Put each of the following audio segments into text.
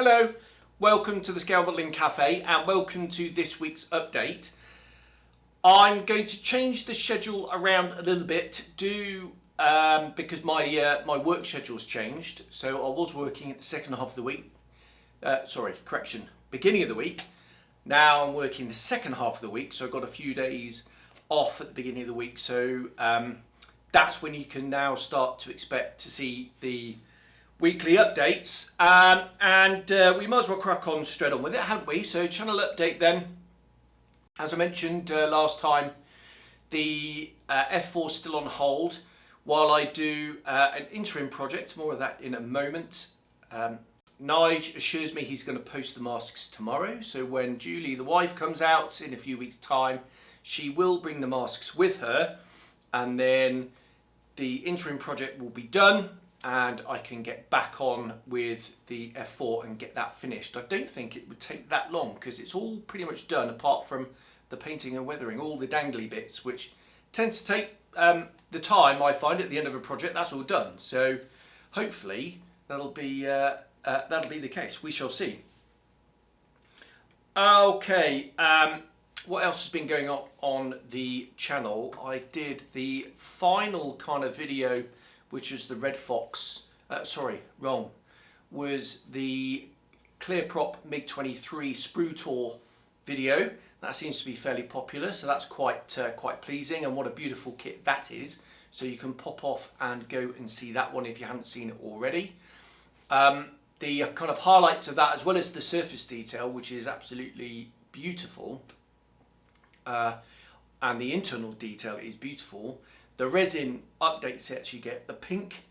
Hello, welcome to the Scale Modeling Cafe and welcome to this week's update. I'm going to change the schedule around a little bit because my work schedule's changed. So I was working at the second half of the week, beginning of the week. Now I'm working the second half of the week, so I've got a few days off at the beginning of the week. So that's when you can now start to expect to see the weekly updates, and we might as well crack on straight on with it, haven't we? So channel update then. As I mentioned last time, the F4 is still on hold while I do an interim project. More of that in a moment. Nige assures me he's going to post the masks tomorrow, so when Julie, the wife, comes out in a few weeks' time, she will bring the masks with her, and then the interim project will be done and I can get back on with the F4 and get that finished. I don't think it would take that long because it's all pretty much done apart from the painting and weathering, all the dangly bits, which tends to take the time I find at the end of a project. That's all done. So hopefully that'll be the case. We shall see. Okay, what else has been going on the channel? I did the final kind of video, which was the Red Fox, was the Clearprop MiG-23 sprue tour video. That seems to be fairly popular, so that's quite pleasing, and what a beautiful kit that is. So you can pop off and go and see that one if you haven't seen it already. The kind of highlights of that, as well as the surface detail, which is absolutely beautiful, and the internal detail is beautiful. The resin update sets, you get the pink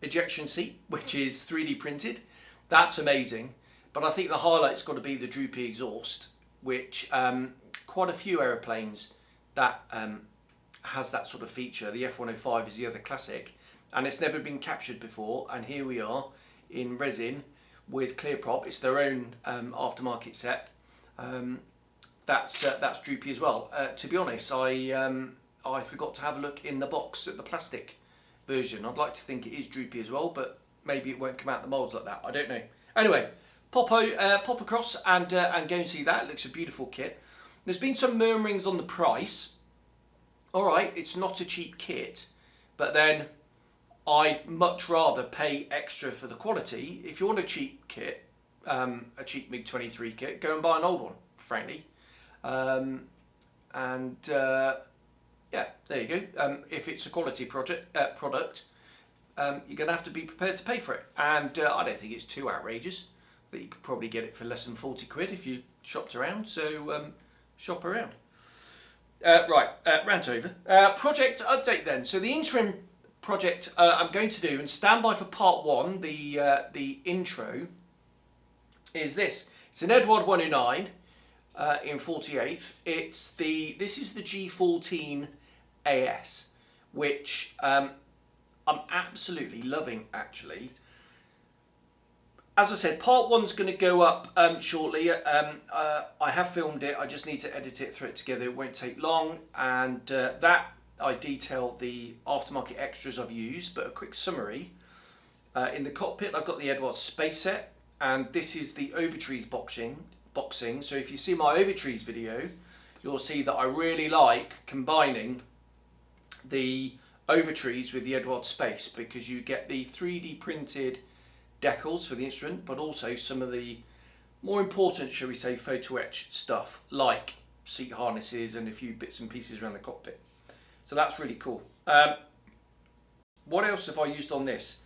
ejection seat, which is 3D printed. That's amazing. But I think the highlight's got to be the droopy exhaust, which quite a few aeroplanes that has that sort of feature. The F105 is the other classic, and it's never been captured before. And here we are in resin with Clearprop. It's their own aftermarket set. That's droopy as well. To be honest, I forgot to have a look in the box at the plastic version. I'd like to think it is droopy as well, but maybe it won't come out the moulds like that. I don't know. Anyway, pop across and go and see that. It looks a beautiful kit. There's been some murmurings on the price. All right, it's not a cheap kit, but then I'd much rather pay extra for the quality. If you want a cheap kit, a cheap MiG-23 kit, go and buy an old one, frankly. Yeah, there you go. If it's a quality product, you're going to have to be prepared to pay for it. And I don't think it's too outrageous. But you could probably get it for less than 40 quid if you shopped around. So shop around. Rant over. Project update then. So the interim project I'm going to do, and stand by for part one, the intro, is this. It's an Edward 109 in 48. This is the G14 AS, which I'm absolutely loving, actually. As I said, part one's going to go up shortly. I have filmed it. I just need to edit it, throw it together. It won't take long, and that I detail the aftermarket extras I've used, but a quick summary. In the cockpit, I've got the Edward Space Set, and this is the Overtrees boxing. So if you see my Overtrees video, you'll see that I really like combining the Overtrees with the Edward Space, because you get the 3D printed decals for the instrument, but also some of the more important, shall we say, photo etch stuff like seat harnesses and a few bits and pieces around the cockpit. So that's really cool. What else have I used on this?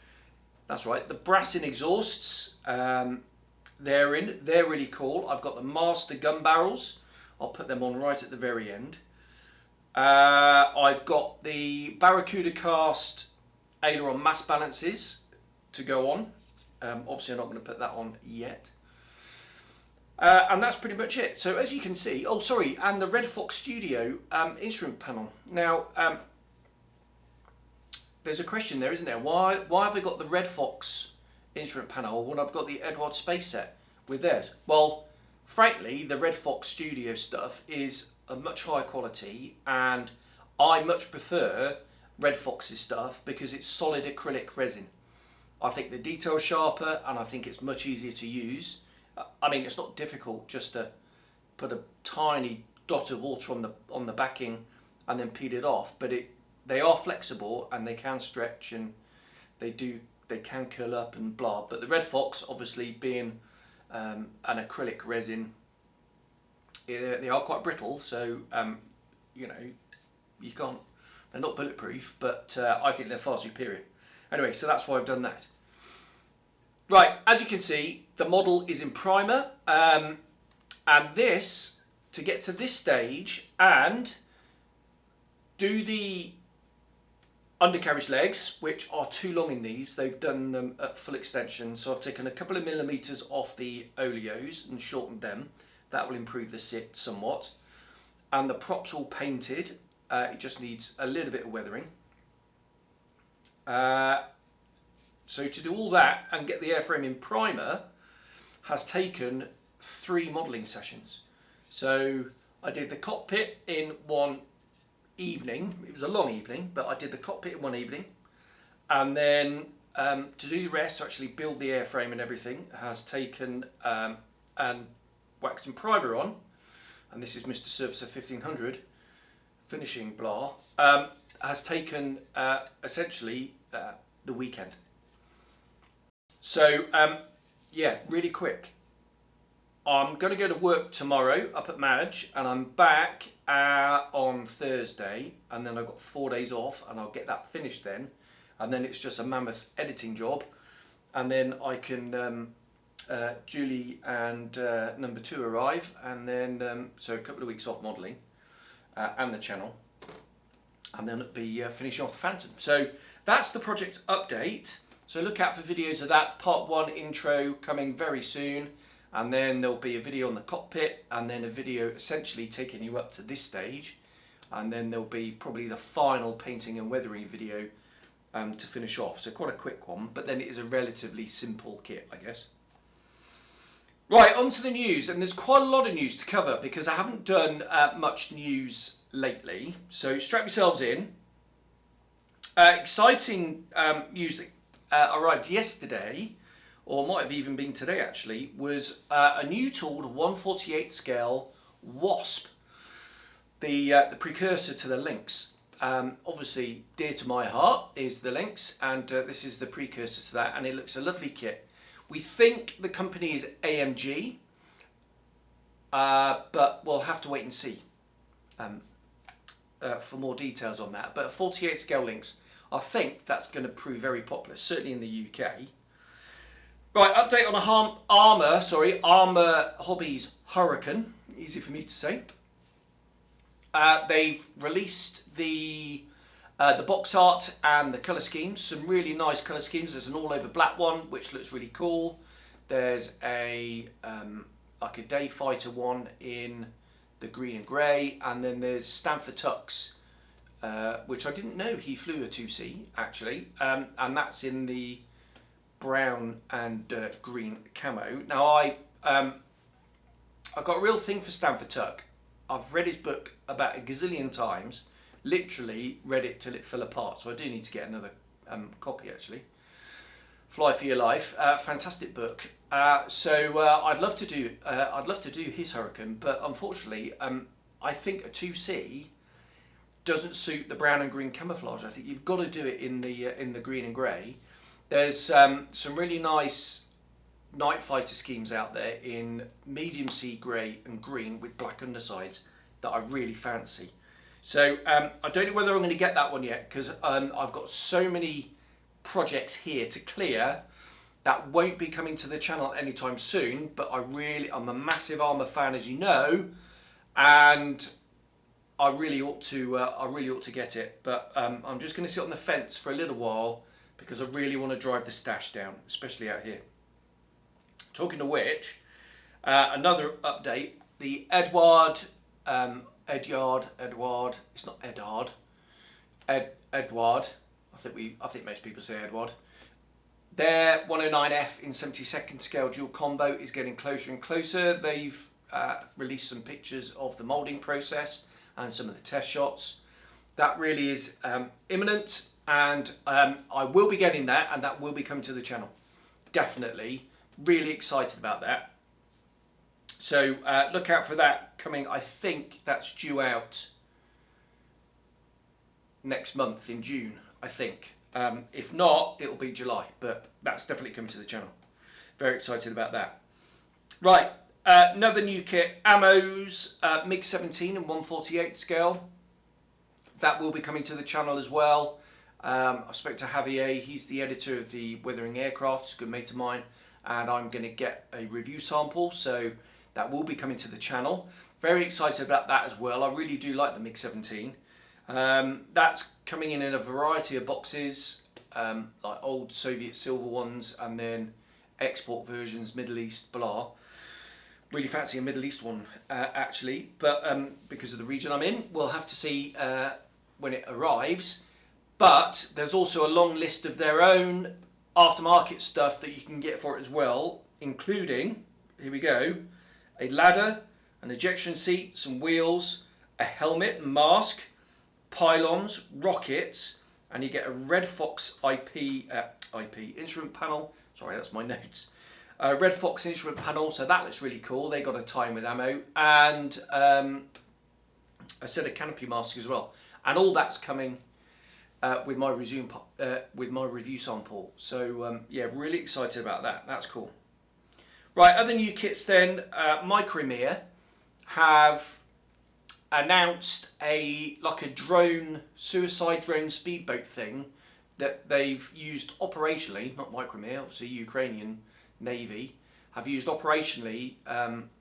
That's right, the brass exhausts. They're really cool. I've got the master gun barrels. I'll put them on right at the very end. I've got the Barracuda cast aileron mass balances to go on. Obviously I'm not going to put that on yet. And that's pretty much it. So as you can see, and the Red Fox Studio instrument panel. Now, there's a question there, isn't there? Why have I got the Red Fox instrument panel when I've got the Edward Space Set with theirs? Well, frankly, the Red Fox Studio stuff is a much higher quality, and I much prefer Red Fox's stuff because it's solid acrylic resin. I think the detail's sharper, and I think it's much easier to use. I mean, it's not difficult just to put a tiny dot of water on the backing and then peel it off, but they are flexible and they can stretch, and they can curl up and blah. But the Red Fox, obviously being an acrylic resin, they are quite brittle, so you know, you can't. They're not bulletproof, but I think they're far superior. Anyway, so that's why I've done that. Right, as you can see, the model is in primer, and this, to get to this stage and do the undercarriage legs, which are too long in these, they've done them at full extension, so I've taken a couple of millimetres off the oleos and shortened them. That will improve the sit somewhat. And the prop's all painted, it just needs a little bit of weathering. So to do all that and get the airframe in primer has taken 3 modelling sessions. So I did the cockpit in one evening. It was a long evening, but I did the cockpit in one evening. And then to do the rest, to actually build the airframe and everything, has taken and waxed and primer on. And this is Mr. Surfacer 1500 finishing blah. Has taken essentially the weekend. So yeah, really quick. I'm going to go to work tomorrow up at Madge, and I'm back on Thursday, and then I've got 4 days off, and I'll get that finished then, and then it's just a mammoth editing job, and then I can Julie and number 2 arrive, and then so a couple of weeks off modelling and the channel, and then it'll be finishing off the Phantom. So that's the project update. So look out for videos of that. Part 1 intro coming very soon, and then there'll be a video on the cockpit, and then a video essentially taking you up to this stage, and then there'll be probably the final painting and weathering video to finish off. So quite a quick one, but then it is a relatively simple kit, I guess. Right, on to the news, and there's quite a lot of news to cover because I haven't done much news lately, so strap yourselves in. Exciting music arrived yesterday, or might have even been today actually, was a new tool, the 1/48 scale Wasp, the precursor to the Lynx. Obviously dear to my heart is the Lynx, and this is the precursor to that, and it looks a lovely kit. We think the company is AMG, but we'll have to wait and see for more details on that. But a 48 scale Lynx, I think that's going to prove very popular, certainly in the UK. Right, update on Armour Hobbies Hurricane, easy for me to say. They've released the box art and the colour schemes, some really nice colour schemes. There's an all over black one, which looks really cool. There's a like a day fighter one in the green and grey, and then there's Stanford Tux, which I didn't know he flew a 2C actually, and that's in the brown and green camo. Now I've got a real thing for Stanford Tuck. I've read his book about a gazillion times, literally read it till it fell apart, so I do need to get another copy actually. Fly for Your Life, fantastic book. So I'd love to do his Hurricane, but unfortunately I think a 2C doesn't suit the brown and green camouflage. I think you've got to do it in the green and grey. There's some really nice night fighter schemes out there in medium sea grey and green with black undersides that I really fancy. So I don't know whether I'm going to get that one yet, because I've got so many projects here to clear that won't be coming to the channel anytime soon. But I'm a massive Armour fan, as you know, and I really ought to get it. But I'm just going to sit on the fence for a little while because I really want to drive the stash down, especially out here. Talking of which, another update: the Edward. It's not Edard. Edward. I think most people say Edward. Their 109F in 72nd scale dual combo is getting closer and closer. They've released some pictures of the moulding process and some of the test shots. That really is imminent. and I will be getting that, and that will be coming to the channel. Definitely, really excited about that. So look out for that coming. I think that's due out next month in June, I think. If not, it'll be July, but that's definitely coming to the channel. Very excited about that. Right, another new kit, Ammo's MiG-17 and 1/48 scale. That will be coming to the channel as well. I spoke to Javier, he's the editor of the Weathering Aircraft, he's a good mate of mine, and I'm going to get a review sample, so that will be coming to the channel. Very excited about that as well. I really do like the MiG-17. That's coming in a variety of boxes, like old Soviet silver ones, and then export versions, Middle East, blah. Really fancy a Middle East one, actually, but because of the region I'm in, we'll have to see when it arrives. But there's also a long list of their own aftermarket stuff that you can get for it as well, including, here we go, a ladder, an ejection seat, some wheels, a helmet, mask, pylons, rockets, and you get a Red Fox IP instrument panel. Sorry, that's my notes. Red Fox instrument panel, so that looks really cool. They got a tie-in with ammo, and a set of canopy masks as well. And all that's coming with my review sample. So yeah, really excited about that. That's cool. Right, other new kits then. Micromere have announced a drone, suicide drone speedboat thing that they've used operationally, not Micromere, obviously Ukrainian Navy, have used operationally,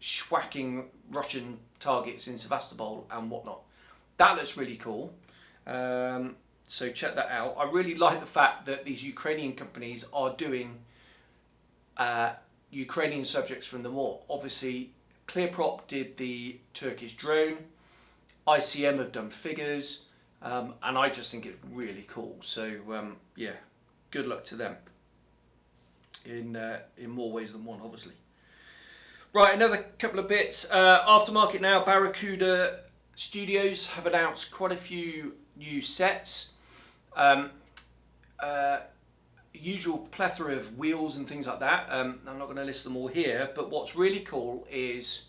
schwacking Russian targets in Sevastopol and whatnot. That looks really cool. So check that out. I really like the fact that these Ukrainian companies are doing Ukrainian subjects from the war. Obviously, Clearprop did the Turkish drone. ICM have done figures, and I just think it's really cool. So yeah, good luck to them in more ways than one, obviously. Right, another couple of bits. Aftermarket now. Barracuda Studios have announced quite a few new sets. Usual plethora of wheels and things like that. I'm not going to list them all here, but what's really cool is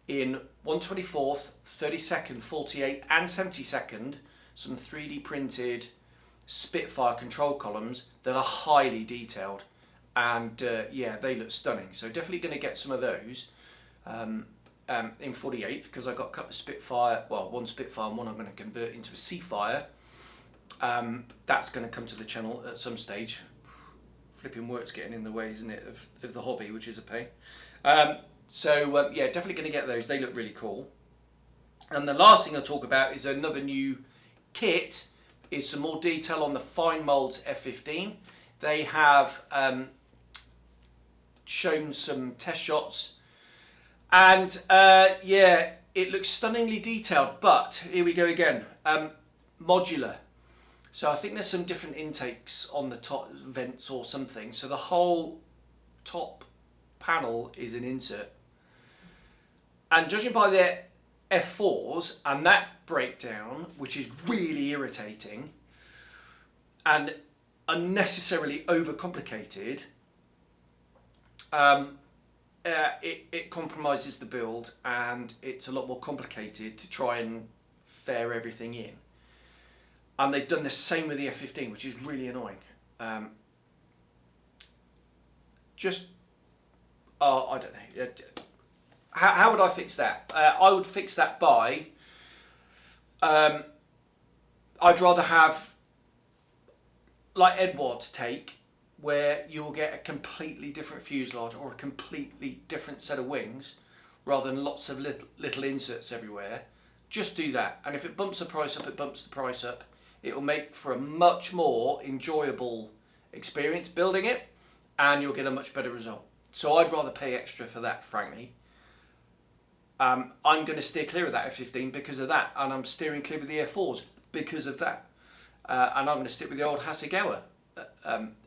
in 1/24th, 32nd, 48 and 72nd, some 3D printed Spitfire control columns that are highly detailed, and yeah, they look stunning. So definitely going to get some of those in 48th, because I got a couple of Spitfire, well, one Spitfire and one I'm going to convert into a Seafire. That's going to come to the channel at some stage. Flipping work's getting in the way, isn't it, of the hobby, which is a pain. So yeah, definitely going to get those. They look really cool. And the last thing I'll talk about is another new kit, is some more detail on the Fine Molds F-15. They have shown some test shots, and yeah, it looks stunningly detailed, but here we go again, modular. So I think there's some different intakes on the top vents or something, so the whole top panel is an insert. And judging by their F4s and that breakdown, which is really irritating and unnecessarily overcomplicated, it compromises the build, and it's a lot more complicated to try and fare everything in. And they've done the same with the F-15, which is really annoying. I don't know. How would I fix that? I would fix that by, I'd rather have, like Edward's take, where you'll get a completely different fuselage or a completely different set of wings, rather than lots of little inserts everywhere. Just do that. And if it bumps the price up, it bumps the price up. It will make for a much more enjoyable experience building it, and you'll get a much better result. So I'd rather pay extra for that, frankly. I'm going to steer clear of that F-15 because of that, and I'm steering clear of the F-4s because of that. And I'm going to stick with the old Hasegawa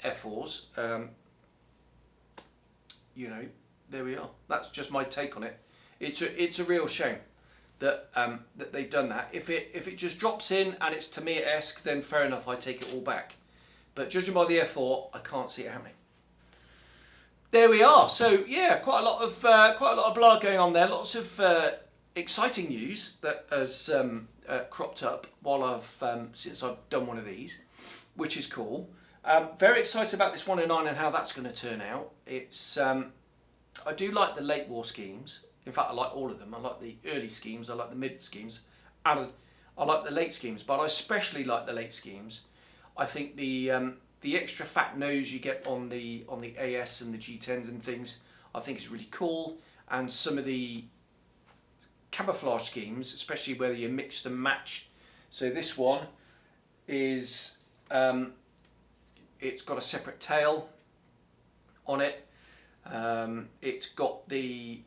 F-4s. You know, there we are. That's just my take on it. It's a real shame. that that they've done that. If it just drops in and it's Tamiya-esque, then fair enough, I take it all back. But judging by the F4, I can't see it happening. There we are. So yeah, quite a lot of blah going on there. Lots of exciting news that has cropped up while since I've done one of these, which is cool. Very excited about this 109 and how that's going to turn out. It's I do like the late war schemes. In fact, I like all of them. I like the early schemes, I like the mid schemes, and I like the late schemes. But I especially like the late schemes. I think the extra fat nose you get on the AS and the G10s and things, I think is really cool. And some of the camouflage schemes, especially whether you mix and match. So this one is it's got a separate tail on it. It's got the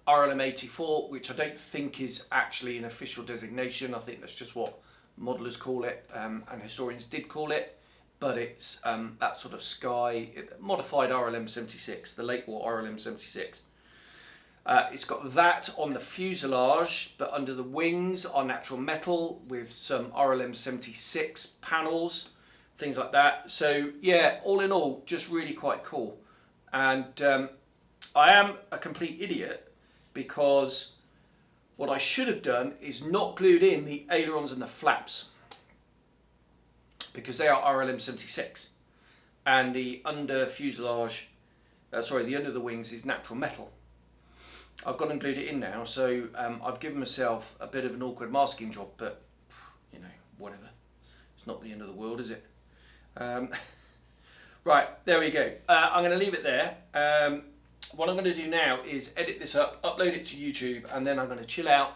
RLM84, which I don't think is actually an official designation. I think that's just what modelers call it, and historians did call it. But it's that sort of sky modified RLM76, the late war RLM76. It's got that on the fuselage, but under the wings are natural metal with some RLM76 panels, things like that. So yeah, all in all, just really quite cool. And I am a complete idiot, because what I should have done is not glued in the ailerons and the flaps, because they are RLM76, and the under fuselage, the under the wings is natural metal. I've gone and glued it in now, so I've given myself a bit of an awkward masking job, but you know, whatever. It's not the end of the world, is it? Right, there we go. I'm going to leave it there. What I'm going to do now is edit this up, upload it to YouTube, and then I'm going to chill out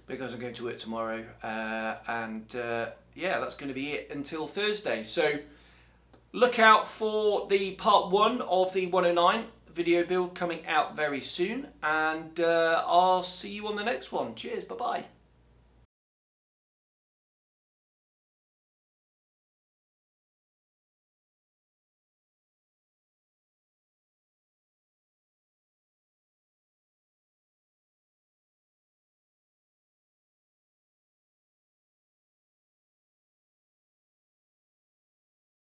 because I'm going to work tomorrow. Yeah, that's going to be it until Thursday. So look out for the part 1 of the 109 video build coming out very soon, and I'll see you on the next one. Cheers, bye-bye.